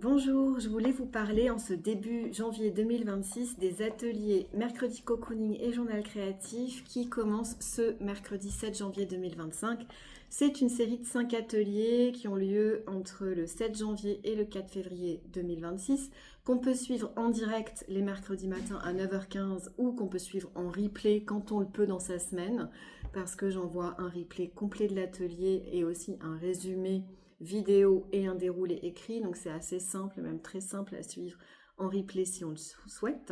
Bonjour, je voulais vous parler en ce début janvier 2026 des ateliers mercredi cocooning et journal créatif qui commencent ce mercredi 7 janvier 2025. C'est une série de 5 ateliers qui ont lieu entre le 7 janvier et le 4 février 2026, qu'on peut suivre en direct les mercredis matins à 9h15 ou qu'on peut suivre en replay quand on le peut dans sa semaine, parce que j'envoie un replay complet de l'atelier et aussi un résumé vidéo et un déroulé écrit, donc c'est assez simple, même très simple à suivre en replay si on le souhaite.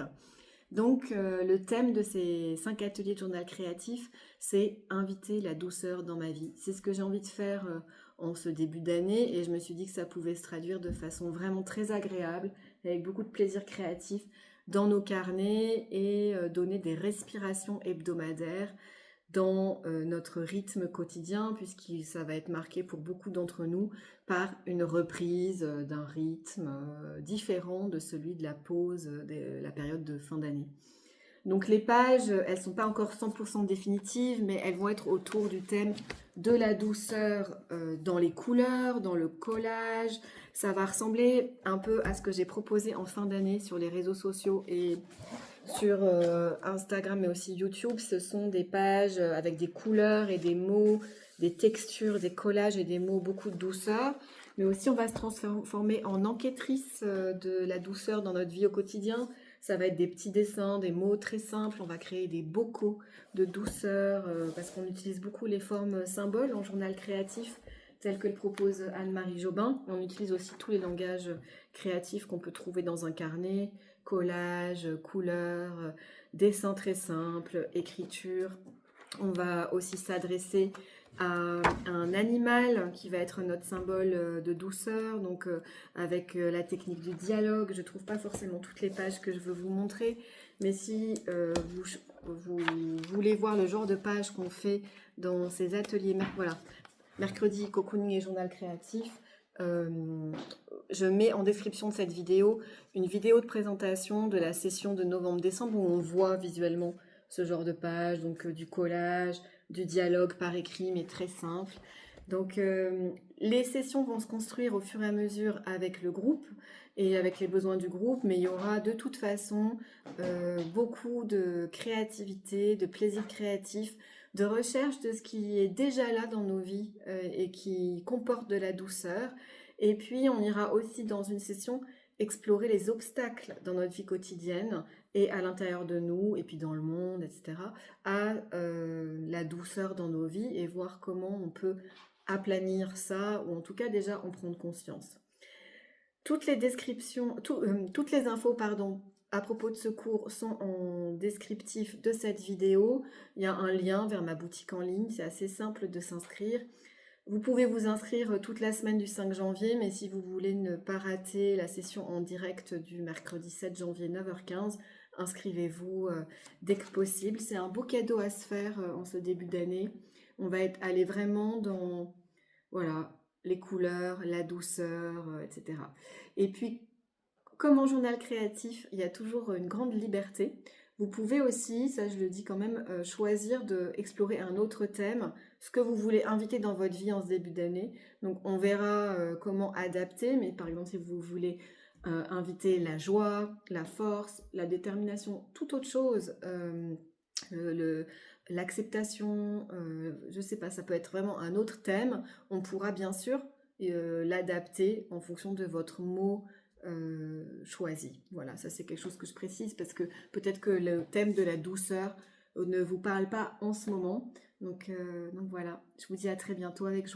Donc le thème de ces 5 ateliers de journal créatif, c'est inviter la douceur dans ma vie. C'est ce que j'ai envie de faire en ce début d'année et je me suis dit que ça pouvait se traduire de façon vraiment très agréable, avec beaucoup de plaisir créatif dans nos carnets et donner des respirations hebdomadaires dans notre rythme quotidien, puisque ça va être marqué pour beaucoup d'entre nous par une reprise d'un rythme différent de celui de la pause de la période de fin d'année. Donc les pages, elles ne sont pas encore 100% définitives, mais elles vont être autour du thème de la douceur dans les couleurs, dans le collage. Ça va ressembler un peu à ce que j'ai proposé en fin d'année sur les réseaux sociaux et sur Instagram mais aussi YouTube. Ce sont des pages avec des couleurs et des mots, des textures, des collages et des mots, beaucoup de douceur. Mais aussi on va se transformer en enquêtrice de la douceur dans notre vie au quotidien. Ça va être des petits dessins, des mots très simples. On va créer des bocaux de douceur parce qu'on utilise beaucoup les formes symboles en journal créatif tel que le propose Anne-Marie Jobin. On utilise aussi tous les langages créatifs qu'on peut trouver dans un carnet, collage, couleurs, dessin très simple, écriture. On va aussi s'adresser à un animal qui va être notre symbole de douceur, donc avec la technique du dialogue. Je ne trouve pas forcément toutes les pages que je veux vous montrer, mais si vous voulez voir le genre de pages qu'on fait dans ces ateliers, voilà, mercredi cocooning et journal créatif, je mets en description de cette vidéo une vidéo de présentation de la session de novembre-décembre où on voit visuellement ce genre de page, donc du collage, du dialogue par écrit, mais très simple. Donc les sessions vont se construire au fur et à mesure avec le groupe et avec les besoins du groupe, mais il y aura de toute façon beaucoup de créativité, de plaisir créatif, de recherche de ce qui est déjà là dans nos vies et qui comporte de la douceur. Et puis on ira aussi dans une session explorer les obstacles dans notre vie quotidienne et à l'intérieur de nous et puis dans le monde, etc., à la douceur dans nos vies et voir comment on peut aplanir ça ou en tout cas déjà en prendre conscience. Toutes les descriptions, toutes les infos, pardon, à propos de ce cours sont en descriptif de cette vidéo. Il y a un lien vers ma boutique en ligne, c'est assez simple de s'inscrire. Vous pouvez vous inscrire toute la semaine du 5 janvier, mais si vous voulez ne pas rater la session en direct du mercredi 7 janvier 9h15, inscrivez-vous dès que possible. C'est un beau cadeau à se faire en ce début d'année. On va aller vraiment dans voilà, les couleurs, la douceur, etc. Et puis, comme en journal créatif, il y a toujours une grande liberté. Vous pouvez aussi, ça je le dis quand même, choisir d'explorer un autre thème, ce que vous voulez inviter dans votre vie en ce début d'année. Donc on verra comment adapter, mais par exemple si vous voulez inviter la joie, la force, la détermination, toute autre chose, l'acceptation, je sais pas, ça peut être vraiment un autre thème. On pourra bien sûr l'adapter en fonction de votre mot choisi. Voilà, ça c'est quelque chose que je précise parce que peut-être que le thème de la douceur ne vous parle pas en ce moment. Donc voilà, je vous dis à très bientôt avec joie.